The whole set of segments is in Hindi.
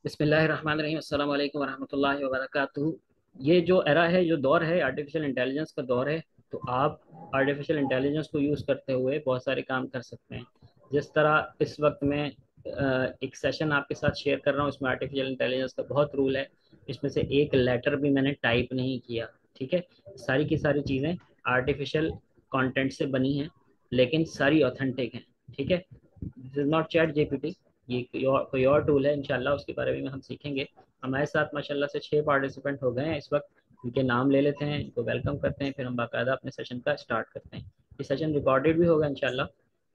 बिस्मिल्लाहिर्रहमानिर्रहीम अस्सलाम वालेकुम वरहमतुल्लाहि वबरकातुहू। ये जो एरा है, जो दौर है, आर्टिफिशियल इंटेलिजेंस का दौर है। तो आप आर्टिफिशियल इंटेलिजेंस को यूज़ करते हुए बहुत सारे काम कर सकते हैं। जिस तरह इस वक्त मैं एक सेशन आपके साथ शेयर कर रहा हूँ, इसमें आर्टिफिशियल इंटेलिजेंस का बहुत रूल है। इसमें से एक लेटर भी मैंने टाइप नहीं किया। ठीक है। सारी की सारी चीज़ें आर्टिफिशियल कंटेंट से बनी हैं, लेकिन सारी ऑथेंटिक हैं। ठीक है। This is not chat GPT. ये कोई और टूल है, इंशाल्लाह उसके बारे में हम सीखेंगे। हमारे साथ माशाल्लाह से 6 पार्टिसिपेंट हो गए हैं इस वक्त। उनके नाम ले लेते हैं, इनको वेलकम करते हैं, फिर हम बाकायदा अपने सेशन का स्टार्ट करते हैं। ये सेशन रिकॉर्डेड भी होगा इंशाल्लाह।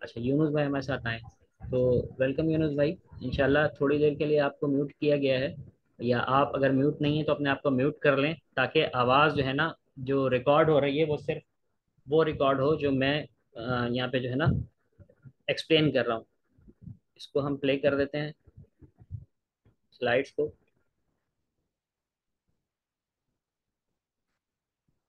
अच्छा, यूनुस भाई हमारे साथ आए, तो वेलकम यूनुस भाई। इंशाल्लाह थोड़ी देर के लिए आपको म्यूट किया गया है, या आप अगर म्यूट नहीं है तो अपने आप को म्यूट कर लें, ताकि आवाज़ जो है ना, जो रिकॉर्ड हो रही है वो सिर्फ वो रिकॉर्ड हो जो मैं यहाँ पे जो है ना एक्सप्लेन कर रहा हूँ। इसको हम प्ले कर देते हैं, स्लाइड्स को।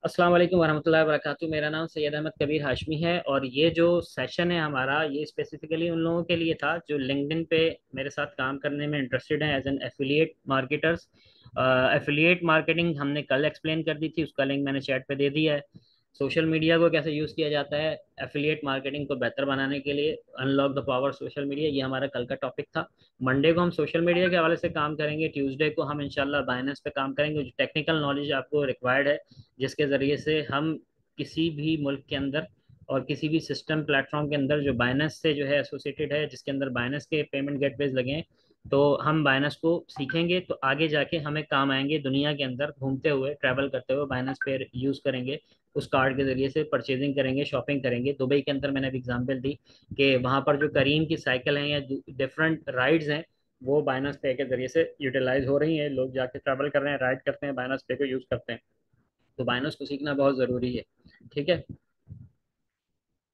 अस्सलाम वालेकुम वरहमतुल्लाहि वबरकातुहू। मेरा नाम सैयद अहमद कबीर हाशमी है, और ये जो सेशन है हमारा, ये स्पेसिफिकली उन लोगों के लिए था जो लिंक्डइन पे मेरे साथ काम करने में इंटरेस्टेड हैं as an affiliate marketers. Affiliate marketing हमने कल एक्सप्लेन कर दी थी, उसका लिंक मैंने चैट पे दे दिया है। सोशल मीडिया को कैसे यूज़ किया जाता है एफिलिएट मार्केटिंग को बेहतर बनाने के लिए, unlock the power social media, ये हमारा कल का टॉपिक था। मंडे को हम सोशल मीडिया के हवाले से काम करेंगे, ट्यूसडे को हम इंशाल्लाह बाइनेंस पे काम करेंगे। जो टेक्निकल नॉलेज आपको रिक्वायर्ड है, जिसके ज़रिए से हम किसी भी मुल्क के अंदर और किसी भी सिस्टम प्लेटफॉर्म के अंदर जो बाइनेंस से जो है एसोसिएटेड है, जिसके अंदर बाइनेंस के पेमेंट गेटवेज लगे हैं, तो हम बाइनेंस को सीखेंगे तो आगे जाके हमें काम आएंगे। दुनिया के अंदर घूमते हुए, ट्रैवल करते हुए बाइनेंस पे यूज़ करेंगे। उस कार्ड के ज़रिए से परचेजिंग करेंगे, शॉपिंग करेंगे। दुबई के अंदर मैंने अभी एग्जांपल दी कि वहाँ पर जो करीम की साइकिल हैं या डिफरेंट राइड्स हैं, वो बाइनेंस पे के ज़रिए से यूटिलाइज हो रही हैं। लोग जाके ट्रैवल कर रहे हैं, राइड करते हैं, बाइनेंस पे को यूज़ करते हैं। तो बाइनेंस को सीखना बहुत ज़रूरी है। ठीक है।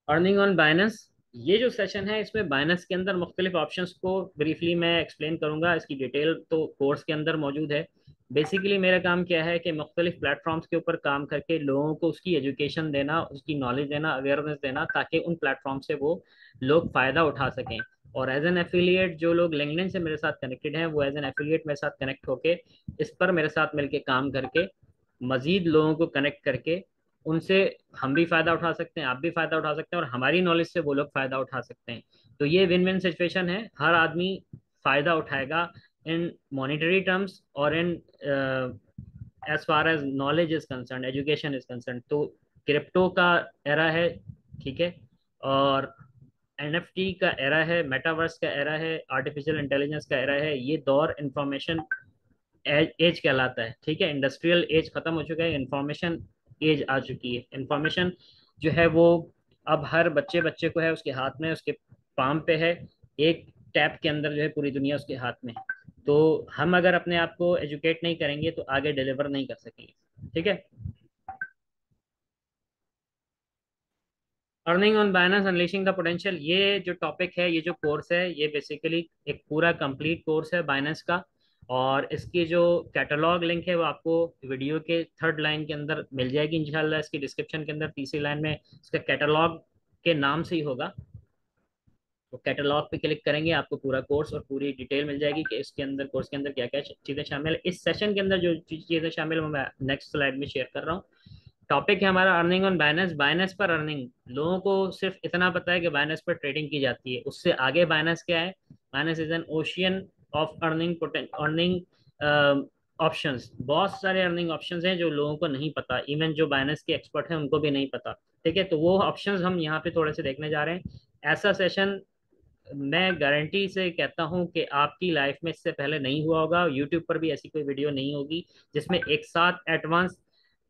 अर्निंग ऑन बाइनेंस, ये जो सेशन है इसमें बाइनेंस के अंदर मुख्तलिफ ऑप्शंस को ब्रीफली मैं एक्सप्लेन करूंगा। इसकी डिटेल तो कोर्स के अंदर मौजूद है। बेसिकली मेरा काम क्या है कि मुख्तलिफ प्लेटफॉर्म्स के ऊपर काम करके लोगों को उसकी एजुकेशन देना, उसकी नॉलेज देना, अवेयरनेस देना, ताकि उन प्लेटफॉर्म से वो लोग फ़ायदा उठा सकें। और एज एन एफिलिएट जो लोग लिंक्डइन से मेरे साथ कनेक्टेड हैं, वो एज एन एफिलिएट मेरे साथ कनेक्ट होके इस पर मेरे साथ मिलके काम करके मजीद लोगों को कनेक्ट करके उनसे हम भी फायदा उठा सकते हैं, आप भी फायदा उठा सकते हैं, और हमारी नॉलेज से वो लोग फायदा उठा सकते हैं। तो ये विन विन सिचुएशन है, हर आदमी फायदा उठाएगा इन मॉनेटरी टर्म्स और in as far as knowledge is concern, education is concern. तो क्रिप्टो का एरा है। ठीक है। और एनएफटी का एरा है, मेटावर्स का एरा है, आर्टिफिशियल इंटेलिजेंस का एरा है। ये दौर इंफॉर्मेशन एज एज कहलाता है। ठीक है। इंडस्ट्रियल एज खत्म हो चुका है, इंफॉर्मेशन एज आ चुकी है। इंफॉर्मेशन जो है वो अब हर बच्चे बच्चे को है, उसके हाथ में, उसके पाम पे है। एक टैप के अंदर जो है पूरी दुनिया उसके हाथ में है। तो हम अगर अपने आप को एजुकेट नहीं करेंगे तो आगे डिलीवर नहीं कर सकेंगे। ठीक है। Earning on Binance unleashing the potential, ये जो टॉपिक है, ये जो कोर्स है, ये बेसिकली एक पूरा कंप्लीट कोर्स है बाइनेंस का। और इसकी जो कैटलॉग लिंक है वो आपको वीडियो के थर्ड लाइन के अंदर मिल जाएगी इंशाल्लाह। इसकी डिस्क्रिप्शन के अंदर तीसरी लाइन में इसका कैटलॉग के नाम से ही होगा। तो कैटलॉग पे क्लिक करेंगे, आपको पूरा कोर्स और पूरी डिटेल मिल जाएगी कि इसके अंदर, कोर्स के अंदर क्या क्या चीज़ें शामिल है। इस सेशन के अंदर जो चीज़ें शामिल है वो मैं नेक्स्ट स्लाइड में शेयर कर रहा हूँ। टॉपिक है हमारा अर्निंग ऑन बाइनेंस। बाइनेंस पर अर्निंग, लोगों को सिर्फ इतना पता है कि बाइनेंस पर ट्रेडिंग की जाती है, उससे आगे बाइनेंस क्या है। Binance is an ocean of earning earning options. बहुत सारे अर्निंग ऑप्शंस हैं जो लोगों को नहीं पता, इवन जो बाइनेंस के एक्सपर्ट हैं उनको भी नहीं पता। ठीक है। तो वो ऑप्शंस हम यहाँ पे थोड़े से देखने जा रहे हैं। ऐसा सेशन मैं गारंटी से कहता हूँ कि आपकी लाइफ में इससे पहले नहीं हुआ होगा, यूट्यूब पर भी ऐसी कोई वीडियो नहीं होगी जिसमें एक साथ एडवांस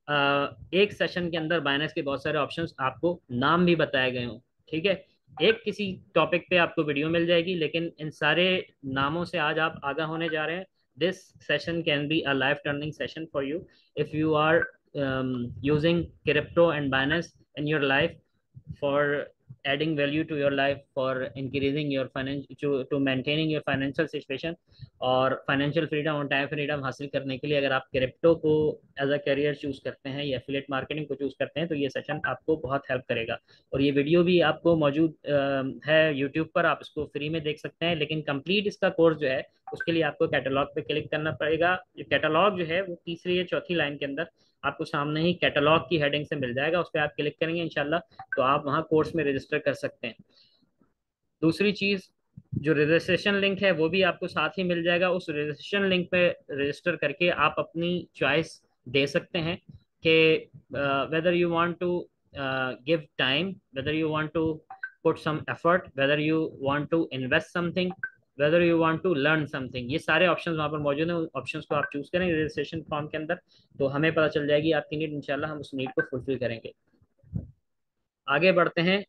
एक सेशन के अंदर बाइनेंस के बहुत सारे ऑप्शंस आपको नाम भी बताए गए हों। ठीक है। एक किसी टॉपिक पे आपको वीडियो मिल जाएगी, लेकिन इन सारे नामों से आज आप आगाह होने जा रहे हैं। This session can be a life turning session for you if you are using crypto and Binance in your life for adding value to your life for increasing your to maintaining your financial situation और फाइनेंशियल फ्रीडम और टाइम फ्रीडम हासिल करने के लिए अगर आप क्रिप्टो को एज अ करियर चूज करते हैं या एफिलिएट मार्केटिंग को चूज करते हैं तो ये सेशन आपको बहुत हेल्प करेगा। और ये वीडियो भी आपको मौजूद है यूट्यूब पर, आप इसको फ्री में देख सकते हैं। लेकिन कंप्लीट इसका कोर्स जो है उसके लिए आपको कैटलॉग पे क्लिक करना पड़ेगा। ये कैटलॉग जो है वो तीसरी या चौथी लाइन के अंदर आपको सामने ही कैटलॉग की हेडिंग से मिल जाएगा, उस पर आप क्लिक करेंगे इंशाल्लाह तो आप वहाँ कोर्स में रजिस्टर कर सकते हैं। दूसरी चीज, जो रजिस्ट्रेशन लिंक है वो भी आपको साथ ही मिल जाएगा। उस रजिस्ट्रेशन लिंक पे रजिस्टर करके आप अपनी चॉइस दे सकते हैं कि whether you want to give time, whether you want to put some effort, whether you want to invest something, whether you want to learn something. ये सारे ऑप्शंस वहाँ पर मौजूद हैं। ऑप्शंस को आप चूज करें रजिस्ट्रेशन फॉर्म के अंदर, तो हमें पता चल जाएगी आपकी नीड, इंशाल्लाह हम उस नीड को फुलफिल करेंगे। आगे बढ़ते हैं।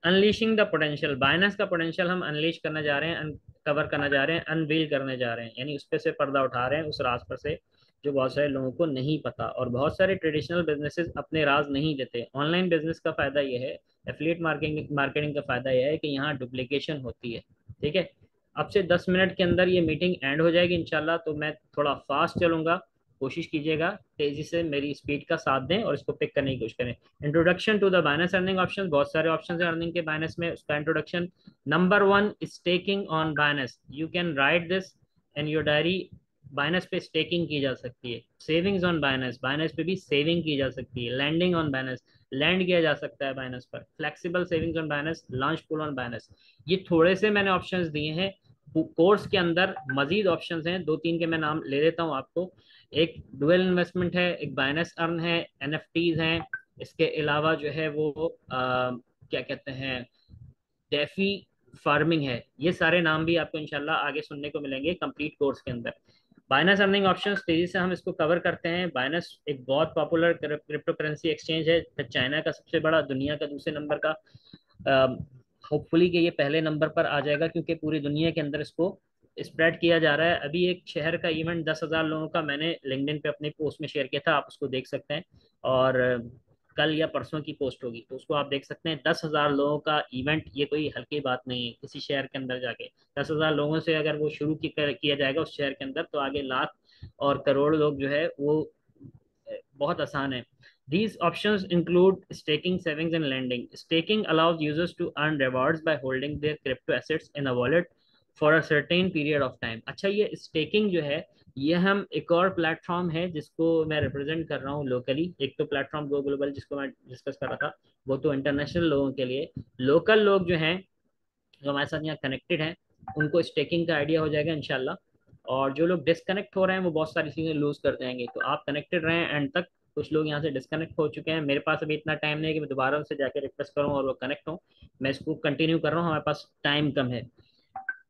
अनलीशिंग द पोटेंशियल, बाइनेंस का पोटेंशियल हम अनलीश करने जा रहे हैं, अनकवर करने जा रहे हैं, अनवील करने जा रहे हैं, यानी उस पे से पर्दा उठा रहे हैं, उस राज पर से जो बहुत सारे लोगों को नहीं पता। और बहुत सारे ट्रेडिशनल बिजनेसेस अपने राज नहीं देते। ऑनलाइन बिजनेस का फायदा यह है, एफिलिएट मार्केटिंग मार्केटिंग का फायदा यह है कि यहाँ डुप्लीकेशन होती है। ठीक है, अब से 10 मिनट के अंदर ये मीटिंग एंड हो जाएगी इंशाल्लाह, तो मैं थोड़ा फास्ट चलूंगा, कोशिश कीजिएगा तेजी से मेरी स्पीड का साथ दें और इसको पिक करने की कोशिश करें। Introduction to the Binance earning option, बहुत सारे ऑप्शन है अर्निंग के बाइनेंस में, उसका introduction. Number one, staking on Binance, you can write this in your diary. Binance पे स्टेकिंग की जा सकती है। सेविंग्स ऑन बाइनेंस, बाइनेंस पे भी सेविंग की जा सकती है। लैंडिंग ऑन बाइनेंस, लैंड किया जा सकता है बाइनेंस पर। Flexible savings on Binance, launch pool on Binance. ये थोड़े से मैंने ऑप्शंस दिए हैं, कोर्स के अंदर मजीद ऑप्शंस हैं, दो तीन के मैं नाम ले देता हूँ आपको। एक डुअल इन्वेस्टमेंट है, एक बाइनेंस अर्न है, एनएफटीज हैं, इसके अलावा जो है वो क्या कहते हैं, डेफी फार्मिंग है। ये सारे नाम भी आपको इंशाल्लाह आगे सुनने को मिलेंगे कंप्लीट कोर्स के अंदर। बाइनेंस अर्निंग ऑप्शंस तेजी से हम इसको कवर करते हैं। बाइनेंस एक बहुत पॉपुलर क्रिप्टो करेंसी एक्सचेंज है, चाइना का सबसे बड़ा, दुनिया का दूसरे नंबर का। होपफुली कि ये पहले नंबर पर आ जाएगा क्योंकि पूरी दुनिया के अंदर इसको स्प्रेड किया जा रहा है। अभी एक शहर का इवेंट 10,000 लोगों का मैंने लिंक्डइन पे अपने पोस्ट में शेयर किया था, आप उसको देख सकते हैं। और कल या परसों की पोस्ट होगी तो उसको आप देख सकते हैं। 10,000 लोगों का इवेंट, ये कोई हल्की बात नहीं है किसी शहर के अंदर जाके। 10,000 लोगों से अगर वो शुरू किया जाएगा उस शहर के अंदर, तो आगे लाख और करोड़ लोग जो है वो बहुत आसान है। These options include staking, savings, and lending. Staking allows users to earn rewards by holding their crypto assets in a wallet for a certain period of time. अच्छा, ये staking जो है ये हम एक और प्लेटफॉर्म है जिसको मैं रिप्रेजेंट कर रहा हूँ लोकली। एक तो प्लेटफॉर्म गो ग्लोबल जिसको मैं डिस्कस कर रहा था, वो तो इंटरनेशनल लोगों के लिए। लोकल लोग जो हैं जो हमारे साथ यहाँ कनेक्टेड हैं उनको स्टेकिंग का आइडिया हो जाएगा इंशाल्लाह। और जो लोग डिस्कनेक्ट हो रहे हैं वो बहुत सारी चीज़ें लूज कर जाएंगे, तो आप कनेक्टेड रहें एंड तक। कुछ लोग यहाँ से डिस्कनेक्ट हो चुके हैं, मेरे पास अभी इतना टाइम नहीं है कि मैं दोबारा उनसे जाके रिक्वेस्ट करूँ और वो कनेक्ट हों। मैं इसको कंटिन्यू कर रहा हूँ, हमारे पास टाइम कम है।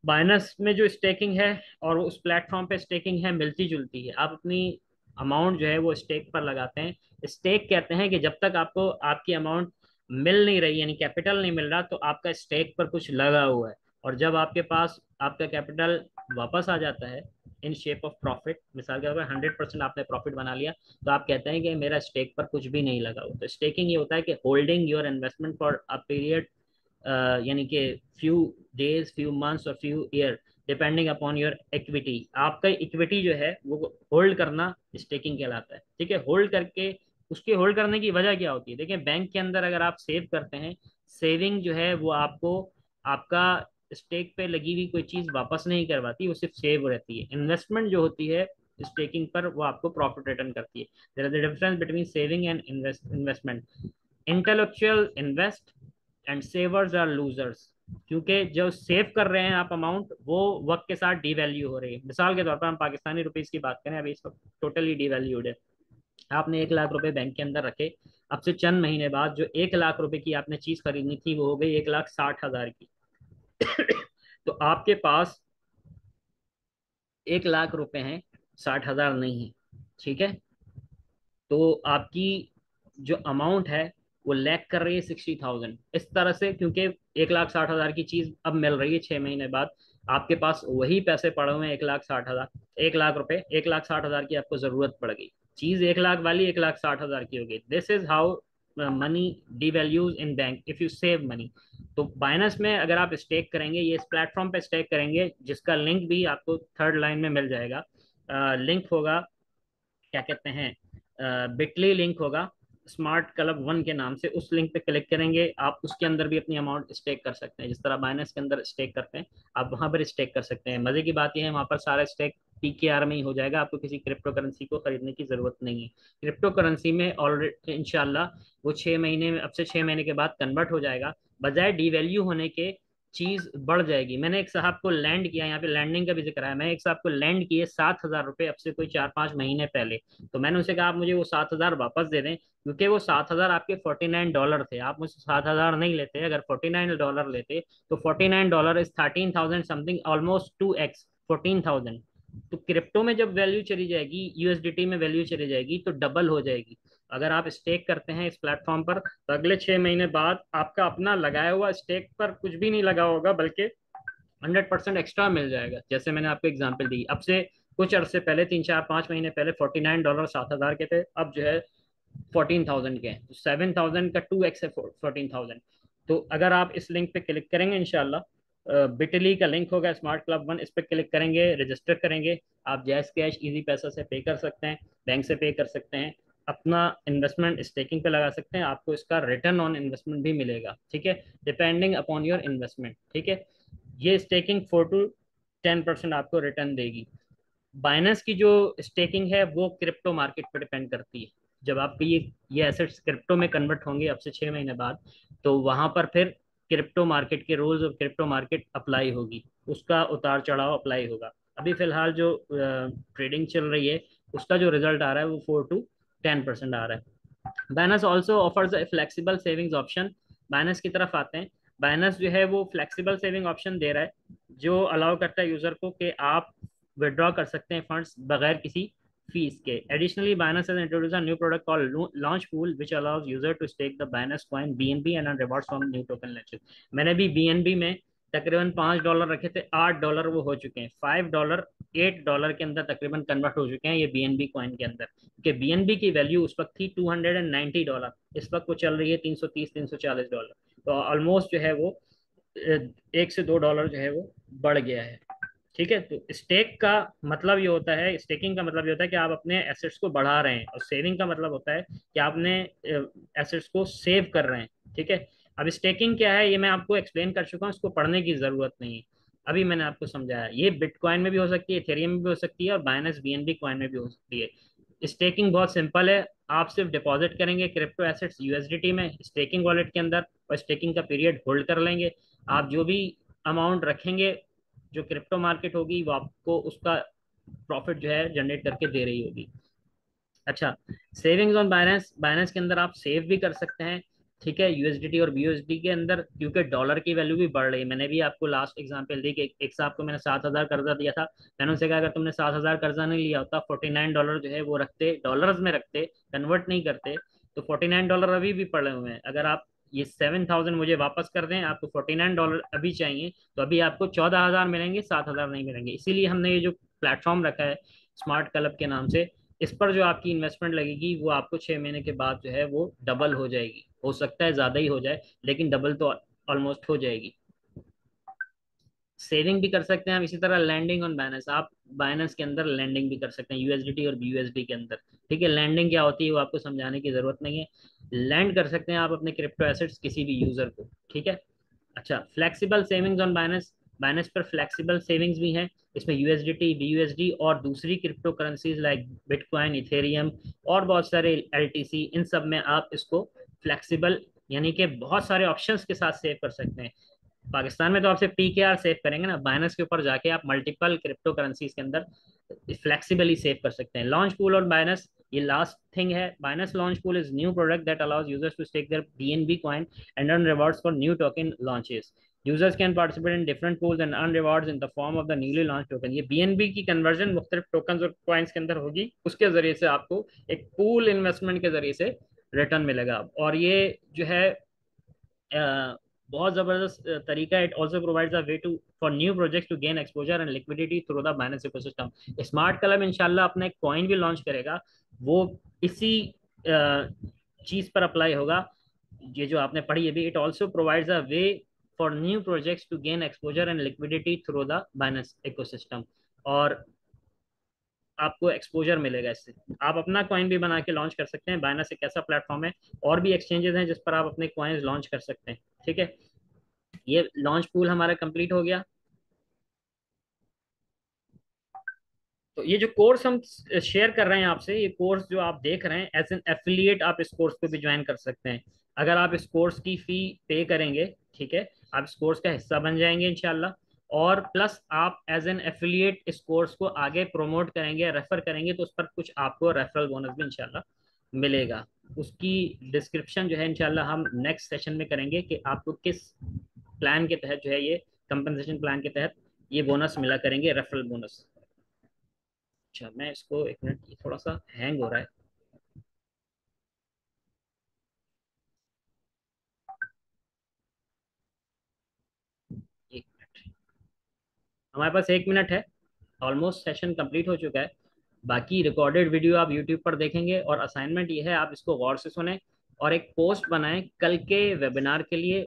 बाइनस में जो स्टेकिंग है और उस प्लेटफॉर्म पे स्टेकिंग है मिलती जुलती है। आप अपनी अमाउंट जो है वो स्टेक पर लगाते हैं। स्टेक कहते हैं कि जब तक आपको आपकी अमाउंट मिल नहीं रही, यानी कैपिटल नहीं मिल रहा, तो आपका स्टेक पर कुछ लगा हुआ है। और जब आपके पास आपका कैपिटल वापस आ जाता है इन शेप ऑफ प्रॉफिट, मिसाल के तौर पर 100% आपने प्रॉफिट बना लिया, तो आप कहते हैं कि मेरा स्टेक पर कुछ भी नहीं लगा हुआ। तो स्टेकिंग ये होता है कि holding your investment for a period, यानी कि फ्यू डेज, फ्यू मंथ्स और few year, depending upon your equity. आपका इक्विटी जो है वो होल्ड करना स्टेकिंग कहलाता है। ठीक है, होल्ड करके, उसके होल्ड करने की वजह क्या होती है? देखिए, बैंक के अंदर अगर आप सेव करते हैं, सेविंग जो है वो आपको आपका स्टेक पे लगी हुई कोई चीज वापस नहीं करवाती, वो सिर्फ सेव रहती है। इन्वेस्टमेंट जो होती है स्टेकिंग पर, वो आपको प्रॉफिट रिटर्न करती है। There is the difference between saving and investment. Intellectual invest and savers are losers, क्योंकि जो सेव कर रहे हैं आप अमाउंट, वो वक्त के साथ डिवैल्यू हो रही है। मिसाल के तौर पर हम पाकिस्तानी रुपीस की बात करें, अभी इस वक्त टोटली डिवैल्यूड है। आपने 1 लाख रुपए बैंक के अंदर रखे, अब से चंद महीने बाद जो 1 लाख रुपए की आपने चीज खरीदनी थी वो हो गई 1,60,000 की। तो आपके पास 1 लाख रुपए हैं, 60,000 नहीं है। ठीक है, तो आपकी जो अमाउंट है वो लैक कर रही है 60,000 इस तरह से, क्योंकि 1,60,000 की चीज अब मिल रही है 6 महीने बाद। आपके पास वही पैसे पड़े हुए हैं 1,60,000, 1 लाख रुपए, 1,60,000 की आपको जरूरत पड़ गई, चीज 1 लाख वाली 1,60,000 की हो गई। This is how money devalues in bank if you save money. तो बाइनस में अगर आप स्टेक करेंगे, ये इस प्लेटफॉर्म पे स्टेक करेंगे, जिसका लिंक भी आपको थर्ड लाइन में मिल जाएगा। लिंक होगा, क्या कहते हैं, बिटली लिंक होगा स्मार्ट क्लब वन के नाम से। उस लिंक पे क्लिक करेंगे, आप उसके अंदर भी अपनी अमाउंट स्टेक कर सकते हैं, जिस तरह बाइनेंस के अंदर स्टेक करते हैं आप वहां पर स्टेक कर सकते हैं। मजे की बात यह है वहां पर सारा स्टेक पीकेआर में ही हो जाएगा, आपको किसी क्रिप्टो करेंसी को खरीदने की जरूरत नहीं है। क्रिप्टो करेंसी में ऑलरेडी इंशाल्लाह वो 6 महीने में, अब से 6 महीने के बाद कन्वर्ट हो जाएगा, बजाय डिवैल्यू होने के चीज बढ़ जाएगी। मैंने एक साहब को लैंड किया, यहाँ पे लैंडिंग का भी जिक्र है, मैं एक साहब को लैंड किए 7,000 रुपये अब से कोई 4-5 महीने पहले। तो मैंने उनसे कहा आप मुझे वो 7,000 वापस दे दें, क्योंकि वो 7,000 आपके $49 थे। आप मुझसे 7,000 नहीं लेते, अगर $49 लेते तो $49 इज 13,000 समथिंग, ऑलमोस्ट 2x 14,000। तो क्रिप्टो में जब वैल्यू चली जाएगी, यूएसडीटी में वैल्यू चली जाएगी तो डबल हो जाएगी। अगर आप स्टेक करते हैं इस प्लेटफॉर्म पर तो अगले 6 महीने बाद आपका अपना लगाया हुआ स्टेक पर कुछ भी नहीं लगा होगा, बल्कि 100% एक्स्ट्रा मिल जाएगा। जैसे मैंने आपको एग्जांपल दी, अब से कुछ अरसे पहले 3-4-5 महीने पहले $49 7,000 के थे, अब जो है 14,000 के हैं। तो 7,000 का 2x है 14,000। तो अगर आप इस लिंक पे क्लिक करेंगे इंशाल्लाह, बिटली का लिंक होगा स्मार्ट क्लब वन, इस पे क्लिक करेंगे, रजिस्टर करेंगे, आप जैस कैश इजी पैसा से पे कर सकते हैं, बैंक से पे कर सकते हैं, अपना इन्वेस्टमेंट स्टेकिंग पे लगा सकते हैं, आपको इसका रिटर्न ऑन इन्वेस्टमेंट भी मिलेगा, ठीक है, डिपेंडिंग अपॉन योर इन्वेस्टमेंट, ठीक है। ये स्टेकिंग 4 to 10% आपको रिटर्न देगी। बाइनेंस की जो स्टेकिंग है वो क्रिप्टो मार्केट पर डिपेंड करती है। जब आपके ये एसेट्स क्रिप्टो में कन्वर्ट होंगे अब से 6 महीने बाद, तो वहां पर फिर क्रिप्टो मार्केट के रूल्स और क्रिप्टो मार्केट अप्लाई होगी, उसका उतार चढ़ाव अप्लाई होगा। अभी फिलहाल जो ट्रेडिंग चल रही है उसका जो रिजल्ट आ रहा है वो 4 to 10% आ रहा है। बाइनेंस ऑल्सो ऑफर्स ए फ्लेक्सिबल सेविंग्स ऑप्शन। बाइनेंस की तरफ आते हैं। बाइनेंस जो है वो फ्लेक्सिबल सेविंग ऑप्शन दे रहा है, जो अलाउ करता है यूजर को कि आप विड्रॉ कर सकते हैं फंड्स बगैर किसी फीस के। Additionally Binance has introduced a new product called launch pool which allows user to stake the Binance coin BNB and rewards from new token launches. मैंने भी बीएनबी में तकरीबन $5 रखे थे, $8 वो हो चुके हैं, $5 $8 के अंदर तकरीबन कन्वर्ट हो चुके हैं ये बीएनबी कॉइन के अंदर। कि बीएनबी की वैल्यू उस वक्त थी $290, इस वक्त वो चल रही है $330-340। तो ऑलमोस्ट जो है वो $1 से $2 जो है वो बढ़ गया है, ठीक है। तो स्टेक का मतलब ये होता है, स्टेकिंग का मतलब ये होता है कि आप अपने एसेट्स को बढ़ा रहे हैं, और सेविंग का मतलब होता है कि आपने एसेट्स को सेव कर रहे हैं, ठीक है। अब स्टेकिंग क्या है ये मैं आपको एक्सप्लेन कर चुका हूँ, इसको पढ़ने की जरूरत नहीं है। अभी मैंने आपको समझाया, ये बिटकॉइन में भी हो सकती है, इथेरियम में भी हो सकती है, और बाइनेंस बीएनबी कॉइन में भी हो सकती है। स्टेकिंग बहुत सिंपल है, आप सिर्फ डिपॉजिट करेंगे क्रिप्टो एसेट्स यूएसडीटी में स्टेकिंग वॉलेट के अंदर, और स्टेकिंग का पीरियड होल्ड कर लेंगे। आप जो भी अमाउंट रखेंगे, जो क्रिप्टो मार्केट होगी वो आपको उसका प्रॉफिट जो है जनरेट करके दे रही होगी। अच्छा, सेविंग्स ऑन बाइनेंस, बाइनेंस के अंदर आप सेव भी कर सकते हैं, ठीक है, यूएसडीटी और बीयूएसडी के अंदर, क्योंकि डॉलर की वैल्यू भी बढ़ रही है। मैंने भी आपको लास्ट एग्जांपल दी कि एक साहब को मैंने 7,000 कर्जा दिया था, मैंने उनसे कहा अगर तुमने 7,000 कर्जा नहीं लिया होता, $49 जो है वो रखते, डॉलर्स में रखते, कन्वर्ट नहीं करते, तो $49 अभी भी पड़े हुए हैं। अगर आप ये 7,000 मुझे वापस कर दें, आपको $49 अभी चाहिए, तो अभी आपको 14,000 मिलेंगे, 7,000 नहीं मिलेंगे। इसीलिए हमने ये जो प्लेटफॉर्म रखा है स्मार्ट क्लब के नाम से, इस पर जो आपकी इन्वेस्टमेंट लगेगी वो आपको 6 महीने के बाद जो है वो डबल हो जाएगी। हो सकता है ज़्यादा ही हो जाए, लेकिन डबल तो ऑलमोस्ट हो जाएगी। सेविंग भी कर सकते हैं हम, इसी तरह लैंडिंग ऑन बाइनेंस, आप बाइनेंस के अंदर लैंडिंग भी कर सकते हैं यूएसडीटी और बीयूएसडी के अंदर, ठीक है। लैंडिंग क्या होती है वो आपको समझाने की जरूरत नहीं है, लैंड कर सकते हैं आप अपने क्रिप्टो एसेट्स किसी भी यूजर को, ठीक है। अच्छा, flexible savings on Binance, Binance पर फ्लेक्सिबल सेविंग्स भी हैं। इसमें यूएसडीटी बीयूएसडी और दूसरी crypto currencies like bitcoin Ethereum और बहुत सारे एलटीसी, इन सब में आप इसको फ्लेक्सिबल यानी कि बहुत सारे ऑप्शंस के साथ सेव कर सकते हैं। पाकिस्तान में तो आपसे पीकेआर सेव करेंगे ना, बाइनेंस के ऊपर जाके आप मल्टीपल क्रिप्टो करेंसीज के अंदर फ्लेक्सिबली सेव कर सकते हैं। लॉन्च पूल और बाइनेंस, ये लास्ट थिंग है। Binance launch pool is new product that allows users to stake their BNB coin and earn rewards for new token launches. Users can participate in different pools and earn rewards in the form of the newly launch token. ये बीएनबी की कन्वर्जन मुख्तलिफ टोकन और कॉइन्स के अंदर होगी, उसके जरिए से आपको एक पूल इन्वेस्टमेंट के जरिए से रिटर्न मिलेगा। और ये जो है बहुत जबरदस्त तरीका है। It also provides a way to for new projects to gain exposure and liquidity through the Binance ecosystem. Smart club इंशाल्लाह अपना एक कॉइन भी लॉन्च करेगा, वो इसी चीज पर अप्लाई होगा, ये जो आपने पढ़ी है भी। It also provides a way for new projects to gain exposure and liquidity through the Binance ecosystem. और आपको एक्सपोजर मिलेगा इससे। आप अपना कॉइन भी बना के लॉन्च कर सकते हैं। बाइनेंस एक ऐसा प्लेटफॉर्म है, और भी एक्सचेंजेस हैं जिस पर आप अपने कॉइन्स लॉन्च कर सकते हैं। ठीक है, ये लॉन्च पूल हमारा कंप्लीट हो गया। तो ये जो कोर्स हम शेयर कर रहे हैं आपसे, ये कोर्स जो आप देख रहे हैं, एज एन एफिलिएट आप इस कोर्स को भी ज्वाइन कर सकते हैं। अगर आप इस कोर्स की फी पे करेंगे, ठीक है, आप इस कोर्स का हिस्सा बन जाएंगे इंशाल्लाह। और प्लस आप एज एन एफिलिएट इस कोर्स को आगे प्रोमोट करेंगे, रेफर करेंगे, तो उस पर कुछ आपको रेफरल बोनस भी इंशाल्लाह मिलेगा। उसकी डिस्क्रिप्शन जो है इंशाल्लाह हम नेक्स्ट सेशन में करेंगे कि आपको किस प्लान के तहत जो है ये कंपनसेशन प्लान के तहत ये बोनस मिला करेंगे, रेफरल बोनस। अच्छा, मैं इसको एक मिनट, ये थोड़ा सा हैंग हो रहा है। एक मिनट, हमारे पास 1 मिनट है। ऑलमोस्ट सेशन कंप्लीट हो चुका है। बाकी रिकॉर्डेड वीडियो आप यूट्यूब पर देखेंगे, और असाइनमेंट ये है आप इसको गौर से सुने और एक पोस्ट बनाएं कल के वेबिनार के लिए।